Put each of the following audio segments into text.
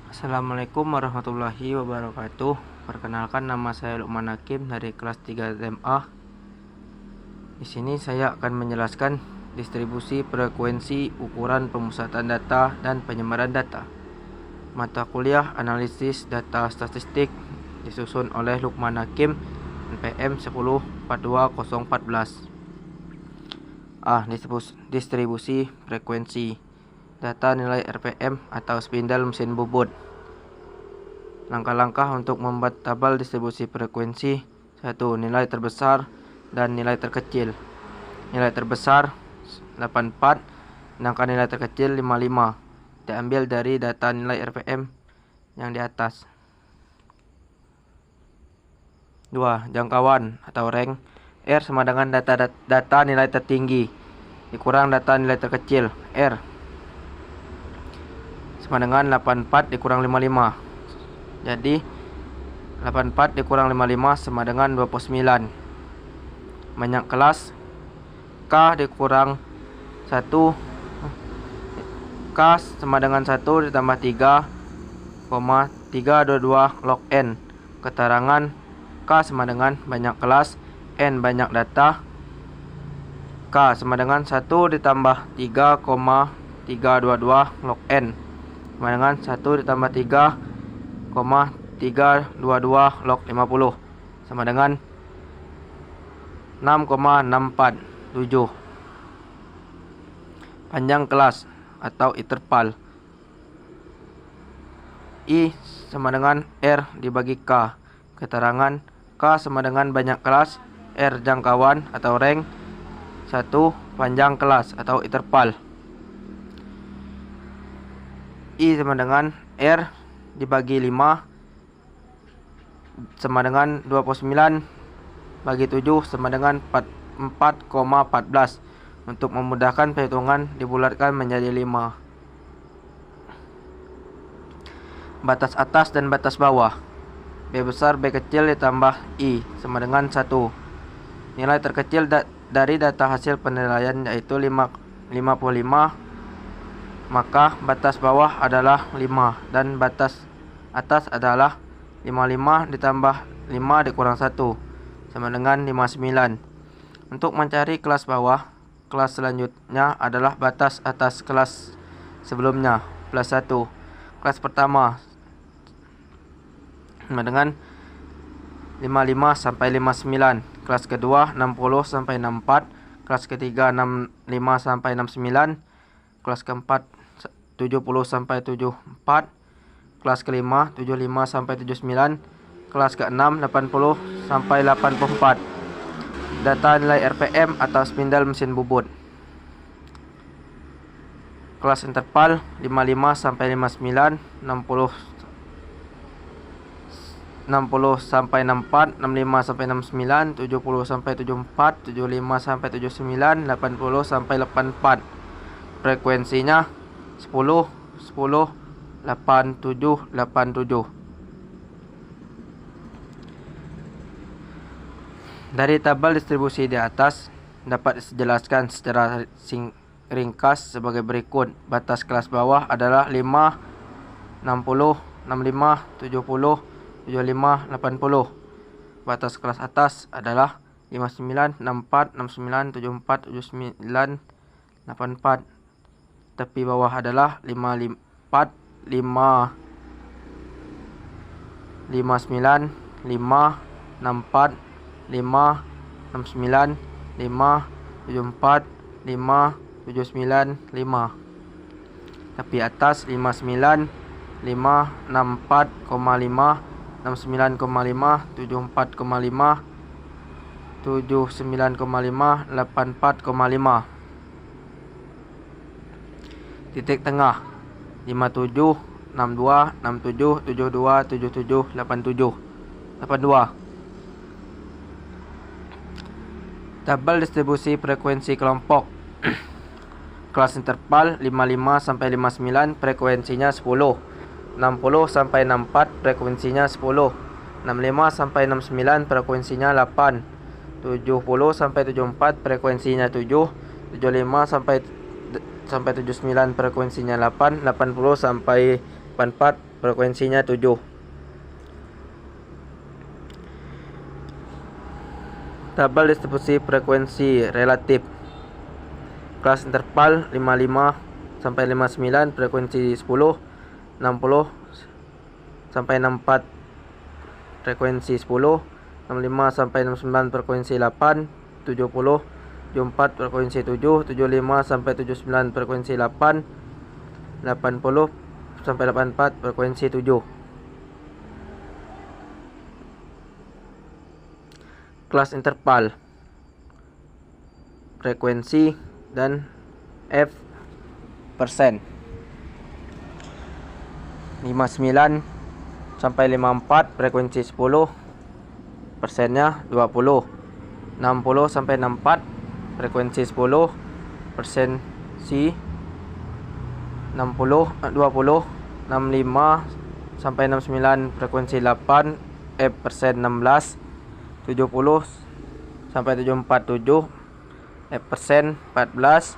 Assalamualaikum warahmatullahi wabarakatuh. Perkenalkan, nama saya Lukman Hakim dari kelas 3 SMA. Di sini saya akan menjelaskan distribusi frekuensi, ukuran pemusatan data, dan penyebaran data. Mata kuliah analisis data statistik disusun oleh Lukman Hakim, NPM 1042014. Distribusi frekuensi. Data nilai RPM atau spindle mesin bubut. Langkah-langkah untuk membuat tabel distribusi frekuensi. 1. Nilai terbesar dan nilai terkecil. Nilai terbesar 84, sedangkan nilai terkecil 55. Diambil dari data nilai RPM yang di atas. 2. Jangkauan atau rank. R sama dengan data nilai tertinggi dikurang data nilai terkecil. R sama dengan 84 dikurang 55. Jadi 84 dikurang 55 sama dengan 29. Banyak kelas. K dikurang 1. K sama dengan 1 ditambah 3,322 log N. Keterangan K sama dengan banyak kelas, N banyak data. K sama dengan 1 ditambah 3,322 log N sama dengan 1 ditambah 3,322 log 50 sama dengan 6,647. Panjang kelas atau interval. I sama dengan R dibagi K. Keterangan K sama dengan banyak kelas, R jangkauan atau rank, 1 panjang kelas atau interval. I sama dengan R dibagi 5 sama dengan 29 bagi 7 sama dengan 4,14. Untuk memudahkan perhitungan dibulatkan menjadi 5. Batas atas dan batas bawah. B besar B kecil ditambah I sama dengan 1. Nilai terkecil dari data hasil penilaian yaitu 55, maka batas bawah adalah 5 dan batas atas adalah 55 ditambah 5 dikurang 1 sama dengan 59. Untuk mencari kelas bawah, kelas selanjutnya adalah batas atas kelas sebelumnya plus 1. Kelas pertama sama dengan 55 sampai 59. Kelas kedua 60 sampai 64. Kelas ketiga 65 sampai 69. Kelas keempat 70 sampai 74. Kelas kelima 75 sampai 79. Kelas keenam 80 sampai 84. Data nilai RPM atau spindle mesin bubut. Kelas interval 55 sampai 59, 60 sampai 64, 65 sampai 69, 70 sampai 74, 75 sampai 79, 80 sampai 84. Frekuensinya 10, 10, 87, 87. Dari tabel distribusi di atas dapat dijelaskan secara ringkas sebagai berikut. Batas kelas bawah adalah 5, 60, 65, 70, 75, 80. Batas kelas atas adalah 59, 64, 69, 74, 79, 84. Tepi bawah adalah 54, 5, 59, 5, 64, 5, 69, 5, 74, 5, 79, 5. Tepi atas 59, 5, 64,5, 69,5, 74,5, 79,5, 84,5. Titik tengah 57, 62, 67, 72, 77, 87, 82. Tabel distribusi frekuensi kelompok. Kelas interval 55 sampai 59 frekuensinya 10. 60 sampai 64 frekuensinya 10. 65 sampai 69 frekuensinya 8. 70 sampai 74 frekuensinya 7. 75 sampai 79 frekuensinya 8. 80 sampai 84 frekuensinya 7. Tabel distribusi frekuensi relatif. Kelas interval 55 sampai 59 frekuensi 10, 60 sampai 64 frekuensi 10, 65 sampai 69 frekuensi 8, 70, 74 frekuensi 7, 75 sampai 79 frekuensi 8, 80 sampai 84 frekuensi 7. Kelas interval, frekuensi dan F persen. 59 sampai 54 frekuensi 10, persennya 20. 60 sampai 64 frekuensi 10, persen si 20. 65 sampai 69 frekuensi 8, F persen 16. 70 sampai 747 F persen 14.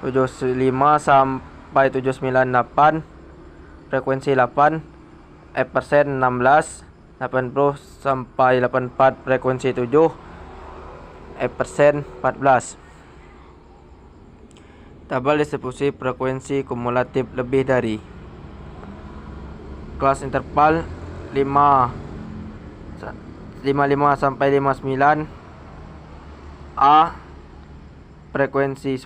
75 sampai 798 frekuensi 8, F persen 16. 80 sampai 84 frekuensi 7, F persen 14. Tabel distribusi frekuensi kumulatif lebih dari. Kelas interval 55 sampai 59 A, frekuensi 10,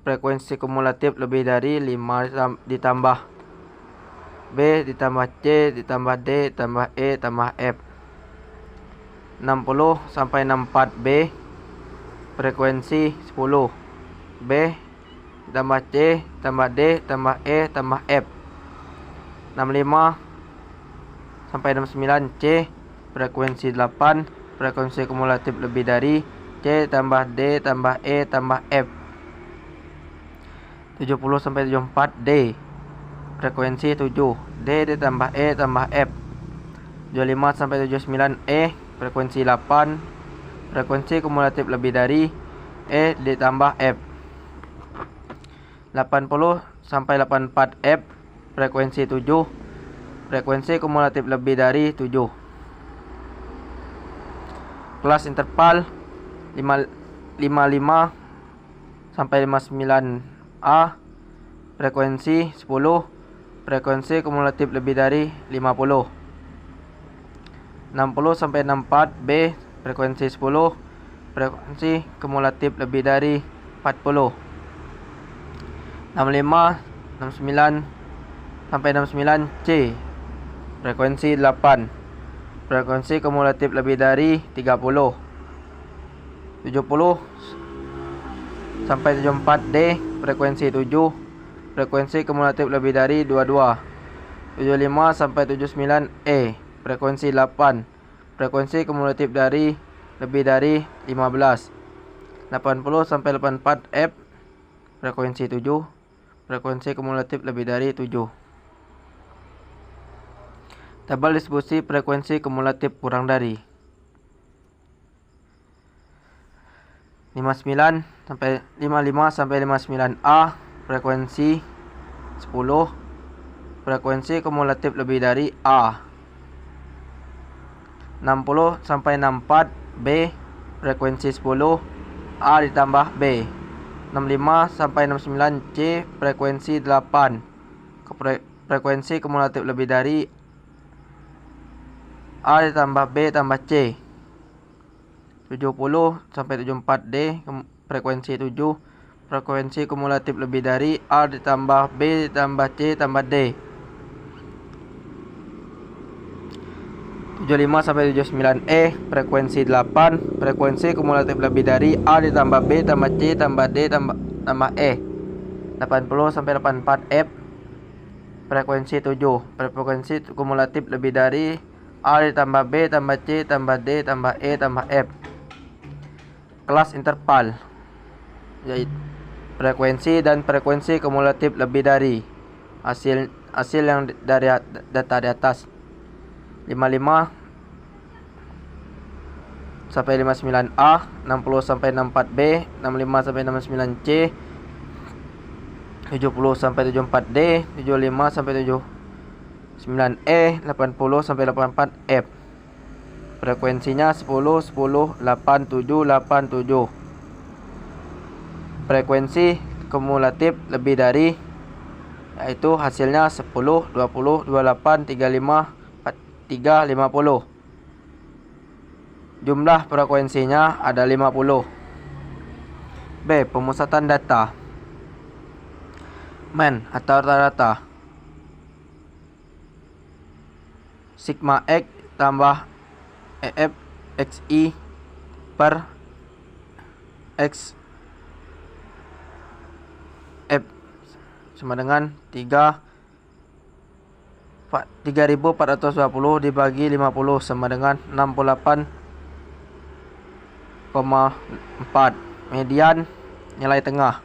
frekuensi kumulatif lebih dari 5 ditambah B ditambah C ditambah D tambah E tambah F. 60 sampai 64 B, frekuensi 10, B tambah C tambah D tambah E tambah F. 65 sampai 69 C, frekuensi 8, frekuensi kumulatif lebih dari C tambah D tambah E tambah F. 70 sampai 74 D, frekuensi 7, D ditambah E tambah F. 75 sampai 79 E, frekuensi 8, frekuensi kumulatif lebih dari E ditambah F. 80 sampai 84 F, frekuensi 7, frekuensi kumulatif lebih dari 7. Kelas interval 55 sampai 59 A, frekuensi 10, frekuensi kumulatif lebih dari 50. 60 sampai 64 B, frekuensi 10, frekuensi kumulatif lebih dari 40. 65 69 sampai 69 C, frekuensi 8, frekuensi kumulatif lebih dari 30. 70 sampai 74 D, frekuensi 7, frekuensi kumulatif lebih dari 22. 75 sampai 79 E, frekuensi 8, frekuensi kumulatif dari lebih dari 15. 80 sampai 84 F, frekuensi 7, frekuensi kumulatif lebih dari 7. Tabel distribusi frekuensi kumulatif kurang dari. 55 sampai 59 A, frekuensi 10, frekuensi kumulatif lebih dari A. 60 sampai 64 B, frekuensi 10, A ditambah B. 65 sampai 69 C, frekuensi 8, frekuensi kumulatif lebih dari A ditambah B tambah C. 70 sampai 74 D, frekuensi 7, frekuensi kumulatif lebih dari A ditambah B ditambah C tambah D. 75 sampai 79 E, frekuensi 8, frekuensi kumulatif lebih dari A ditambah B tambah C tambah D tambah E. 80 sampai 84 F, frekuensi 7, frekuensi kumulatif lebih dari A ditambah B tambah C tambah D tambah E tambah F. Kelas interval, yaitu frekuensi dan frekuensi kumulatif lebih dari. Hasil yang dari data di atas. 55 sampai 59 A, 60 sampai 64 B, 65 sampai 69 C, 70 sampai 74D, 75 sampai 79E, 80 sampai 84F. Frekuensinya 10 10 87 87. Frekuensi kumulatif lebih dari, yaitu hasilnya 10 20 28 35 43 50. Jumlah frekuensinya ada 50. B. Pemusatan data. MAN atau rata-rata. Sigma X tambah EF XI per X F sama dengan 3420 dibagi 50 sama dengan 68,4. Median nilai tengah.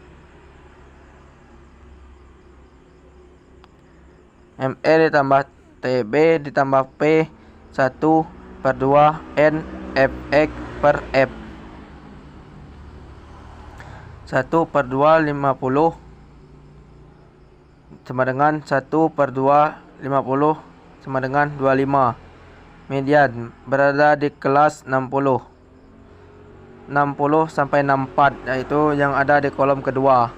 ME ditambah TB ditambah P 1/2 N Fx per F. 1/2 50 sama dengan 1/2 50 sama dengan 25. Median berada di kelas 60 sampai 64, yaitu yang ada di kolom kedua.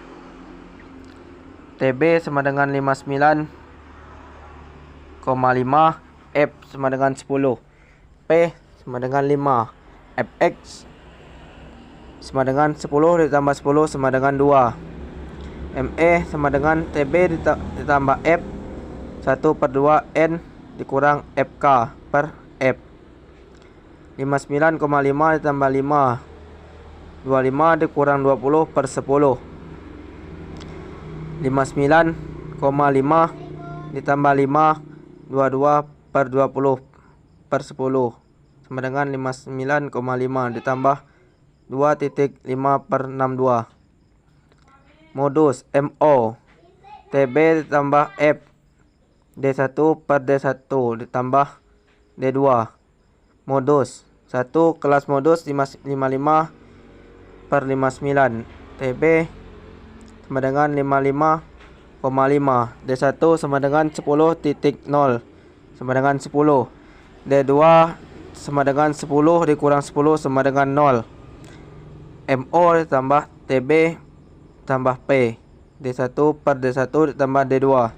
TB sama dengan 59,5, F sama dengan 10, P sama dengan 5, Fx sama dengan 10 ditambah 10 sama dengan 2. ME sama dengan TB ditambah F 1/2 N dikurang FK per F. 59,5 ditambah 5 25 dikurang 20 per 10. 59,5 ditambah 5 22 per 20 per 10 sama dengan 59,5 ditambah 2.5 per 62. Modus MO TB ditambah F D1 per D1 ditambah D2. Modus 1 kelas modus 55 per 59. TB sama dengan 55,5. D1 sama dengan 10.0 sama dengan 10. D2 sama dengan 10 dikurang 10 sama dengan 0. MO ditambah TB tambah P. D1 per D1 ditambah D2.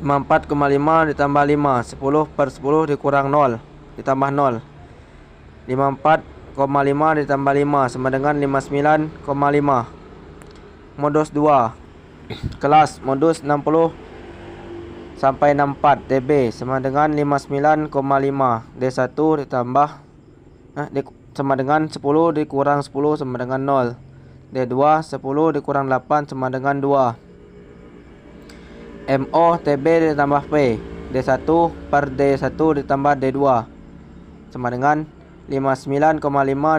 54,5 ditambah 5. 10 per 10 dikurang 0 ditambah 0. 54,5 ditambah 5 sama dengan 59,5. Modus 2 kelas modus 60 sampai 64. TB sama dengan 59,5. D1 ditambah sama dengan 10 dikurang 10 sama dengan 0. D2 10 dikurang 8 sama dengan 2. MO TB ditambah P. D1 per D1 ditambah D2 sama dengan 59,5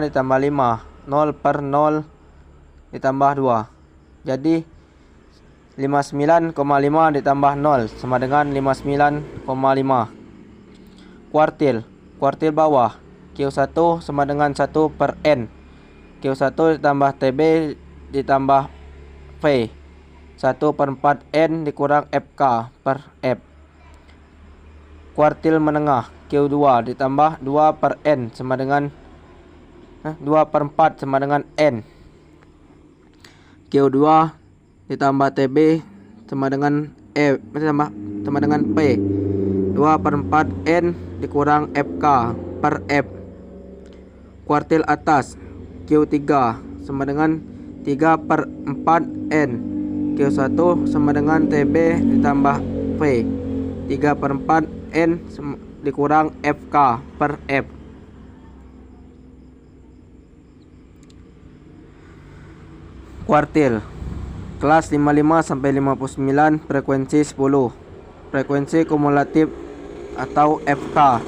ditambah 5. 0 per 0 ditambah 2. Jadi 59,5 ditambah 0 sama dengan 59,5. Kuartil bawah. Q1 sama dengan 1 per N. Q1 ditambah TB ditambah V. 1/4 N dikurang FK per F. Kuartil menengah. Q2 ditambah 2 per N sama dengan 2/4 sama dengan N. Q2 ditambah TB sama dengan F sama dengan P. 2/4 N dikurang FK per F. Kuartil atas. Q3 sama dengan 3/4 N. Q1 sama dengan TB ditambah V. 3/4 N dikurang FK per F. Kuartil kelas 55 sampai 59, frekuensi 10. Frekuensi kumulatif atau FK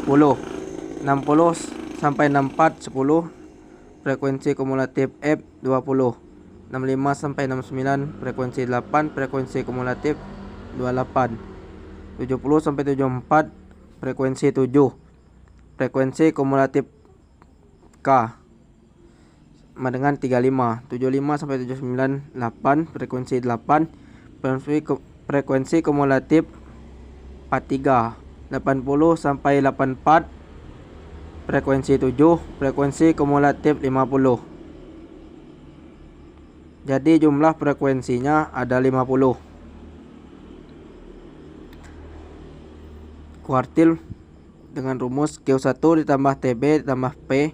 10. 60 sampai 64 10. Frekuensi kumulatif F 20. 65 sampai 69 frekuensi 8. Frekuensi kumulatif 28. 70 sampai 74 frekuensi 7. Frekuensi kumulatif K sama dengan 35. 75 sampai 79 8, frekuensi 8. Frekuensi kumulatif 43. 80 sampai 84, frekuensi 7. Frekuensi kumulatif 50. Jadi jumlah frekuensinya ada 50. Kuartil dengan rumus Q1 ditambah TB ditambah P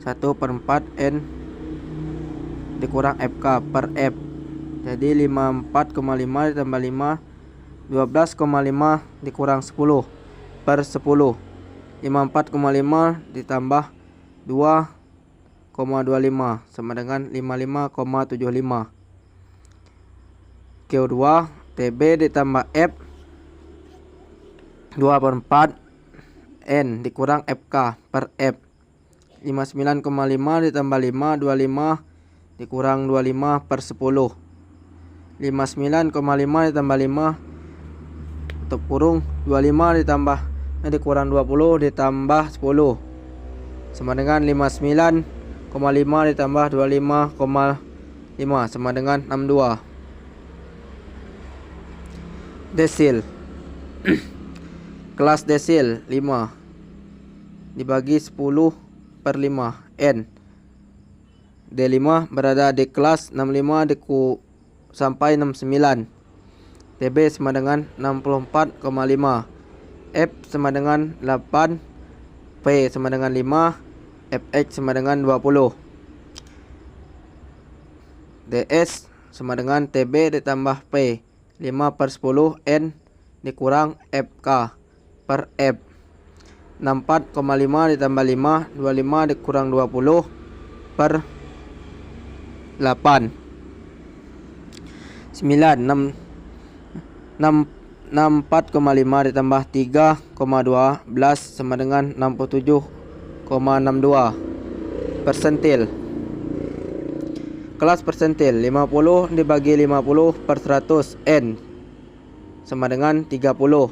1/4 N dikurang FK per F. Jadi 54,5 ditambah 5, 12,5 dikurang 10 per 10. 54,5 ditambah 2,25 sama dengan 55,75. Q2 TB ditambah F 2/4 N dikurang FK per F. 59,5 ditambah 5, 25 dikurang 25 per 10. 59,5 ditambah 5 tutup kurung 25 ditambah dikurang 20 ditambah 10 sama dengan 59,5 ditambah 25,5 sama dengan 62. Desil. Kelas desil 5 dibagi 10/5 N. D5 berada di kelas 65 sampai 69. TB sama dengan 64,5. F sama dengan 8. P sama dengan 5. Fx sama dengan 20. DS sama dengan TB ditambah P 5/10 N dikurang FK per F. 64,5 ditambah 5, 25 dikurang 20 per 8. 64,5 ditambah 3,12 sama dengan 67,62. Persentil. Kelas persentil 50 dibagi 50 per 100 N sama dengan 30.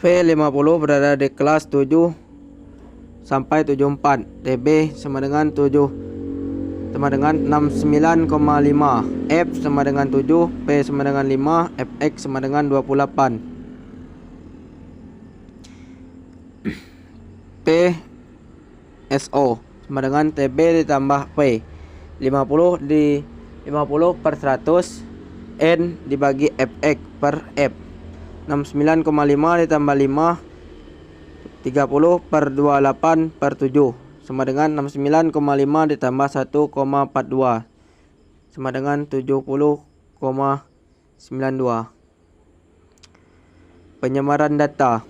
V50 berada di kelas 7 sampai 74. TB sama dengan 69,5. F sama dengan 7. P sama dengan 5. Fx sama dengan 28. PSO sama dengan TB ditambah P. 50 per 100 N dibagi Fx per F. 69,5 ditambah 5 30 per 28 per 7 sama dengan 69,5 ditambah 1,42 sama dengan 70,92. Penyamaran data.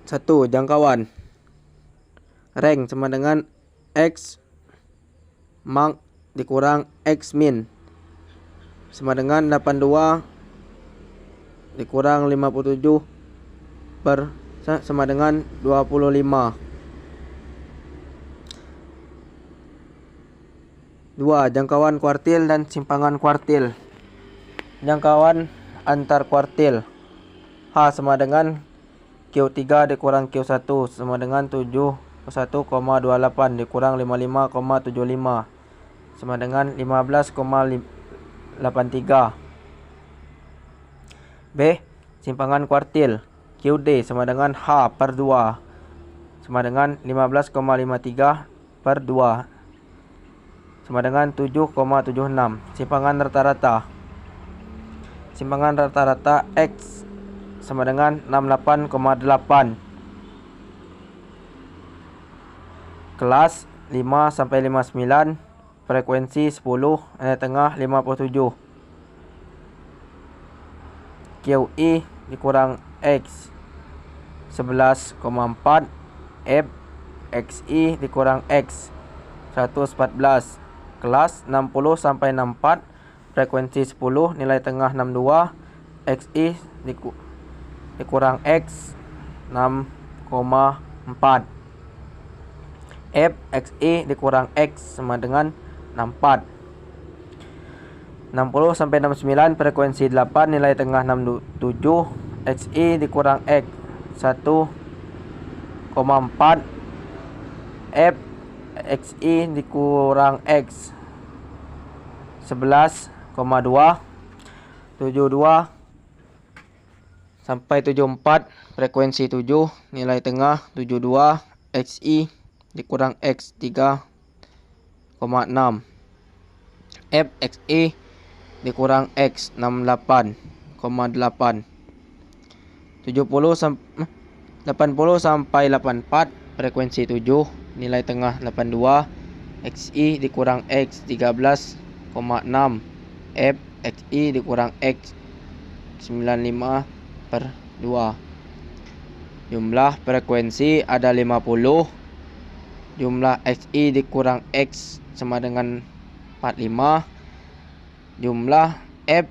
1. Jangkauan. Rank sama dengan X max dikurang X min sama dengan 82 dikurang 57 per sama dengan 25. 2. Jangkauan kuartil dan simpangan kuartil. Jangkauan antar kuartil. H sama dengan Q3 dikurang Q1 sama dengan 71,28 dikurang 55,75 sama dengan 15,83. B. Simpangan kuartil. QD sama dengan H per 2 sama dengan 15,53 per 2 sama dengan 7,76. Simpangan rata-rata. Simpangan rata-rata X sama dengan 68,8. Kelas 5 sampai 59. Frekuensi 10, nilai tengah 57. QI dikurang X 11,4. F XI dikurang X 114. Kelas 60 sampai 64. Frekuensi 10, nilai tengah 62. XI dikurang X 6,4. F XI dikurang X sama dengan 64. 60 sampai 69 frekuensi 8, nilai tengah 67. XI dikurang X 1,4 F XI dikurang X 11,2. 72 sampai 74 frekuensi 7 nilai tengah 72 XI dikurang X 3,6. F XI dikurang X 68,8. 80 sampai 84 frekuensi 7 nilai tengah 82 XI dikurang X 13,6. F XI dikurang X 95/2. Jumlah frekuensi ada 50. Jumlah XI dikurang X sama dengan 45. Jumlah F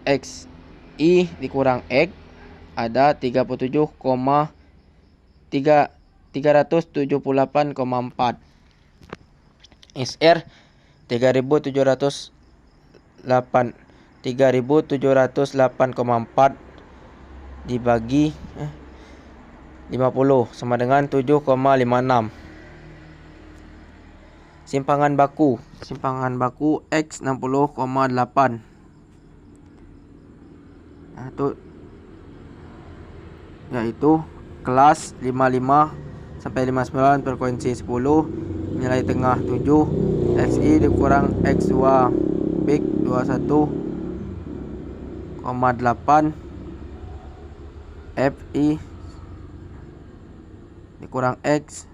XI dikurang X ada 378,4. SR 3708,4 dibagi 50 sama dengan 7,56. Simpangan baku X 60,8. Yaitu kelas 55 sampai 59 frekuensi 10 nilai tengah 7 XI dikurang X2 big 21,8. FI dikurang X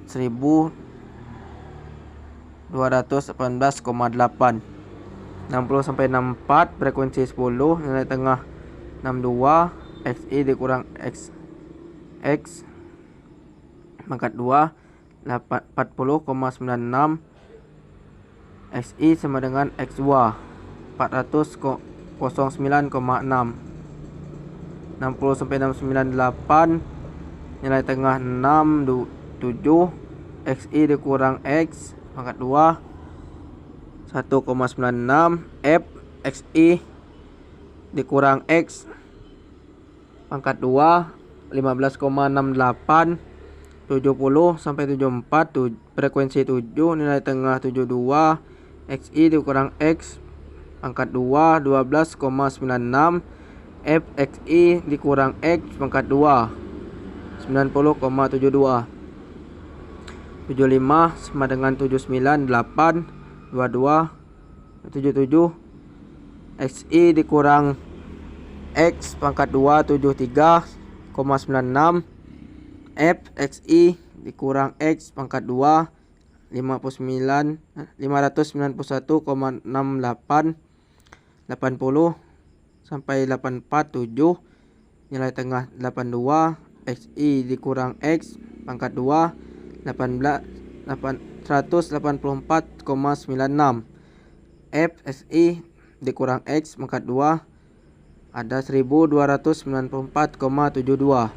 1218,8. 60 sampai 64 frekuensi 10 nilai tengah 62 XI dikurang X pangkat 2 40,96. XI sama dengan X2 409,6. 60 sampai 698 nilai tengah 67 XI dikurang X pangkat 2 1,96. F XI dikurang X pangkat 2 15,68. 70 sampai 74 frekuensi 7 nilai tengah 72 XI dikurang X pangkat 2 12,96. F XI dikurang X pangkat 2 90,72. 75 sama dengan 798 22 77 XI dikurang X pangkat 2 73,96. F XI dikurang X pangkat 2 591,68. 80 sampai 84 7 nilai tengah 82 XI dikurang X pangkat 2 184,96. F XI dikurang X pangkat 2 ada 1294,72.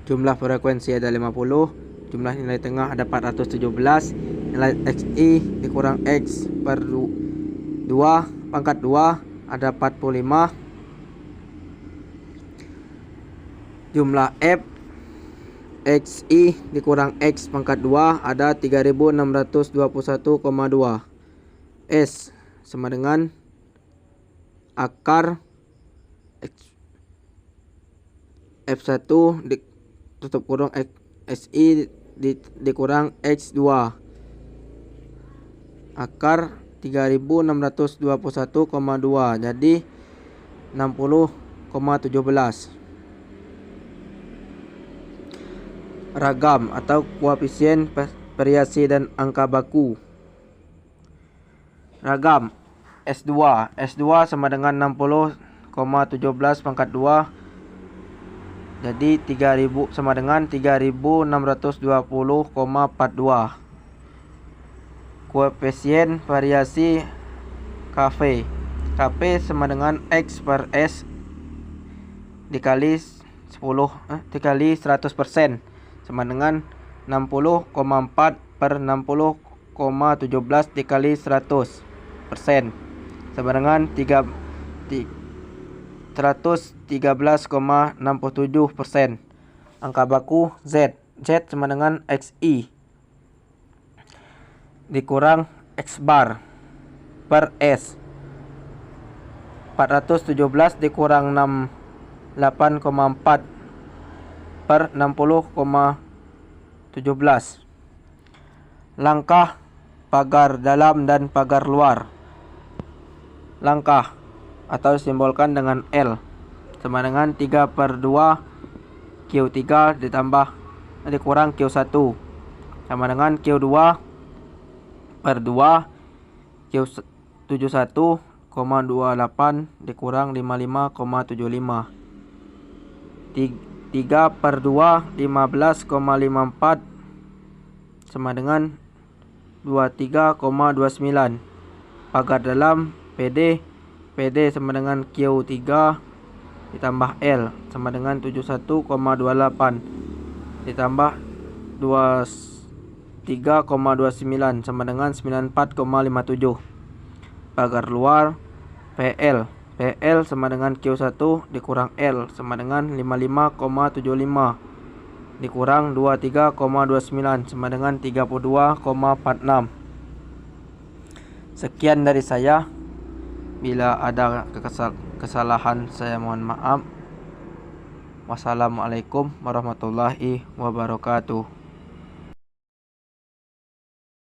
Jumlah frekuensi ada 50. Jumlah nilai tengah ada 417. Nilai XI dikurang X per 2 pangkat 2 ada 45. Jumlah F XI dikurang X pangkat 2 ada 3621,2. S sama dengan akar F1 tutup kurung XI dikurang X2 akar 3621,2 jadi 60,17. Ragam atau koefisien variasi dan angka baku. Ragam S2 sama dengan 60,17 pangkat 2 jadi 3000 sama dengan 3620,42. Koefisien variasi KV sama dengan X per S dikali 100% sama dengan 60,4 per 60,17 dikali 100% sama dengan 313,67%. Angka baku Z. Z sama dengan XI dikurang X bar per S. 417 dikurang 68,4 per 60,17. Langkah pagar dalam dan pagar luar. Langkah atau simbolkan dengan L sama dengan 3/2 Q3 dikurang Q1 sama dengan Q2 per 2 Q71,28 dikurang 55,75. 3/2 15,54 sama dengan 23,29. Pagar dalam PD sama dengan Q3 ditambah L sama dengan 71,28 ditambah 23,29 sama dengan 94,57. Pagar luar PL sama dengan Q1 dikurang L sama dengan 55,75 dikurang 23,29 sama dengan 32,46. Sekian dari saya. Bila ada kesalahan saya mohon maaf. Wassalamualaikum warahmatullahi wabarakatuh.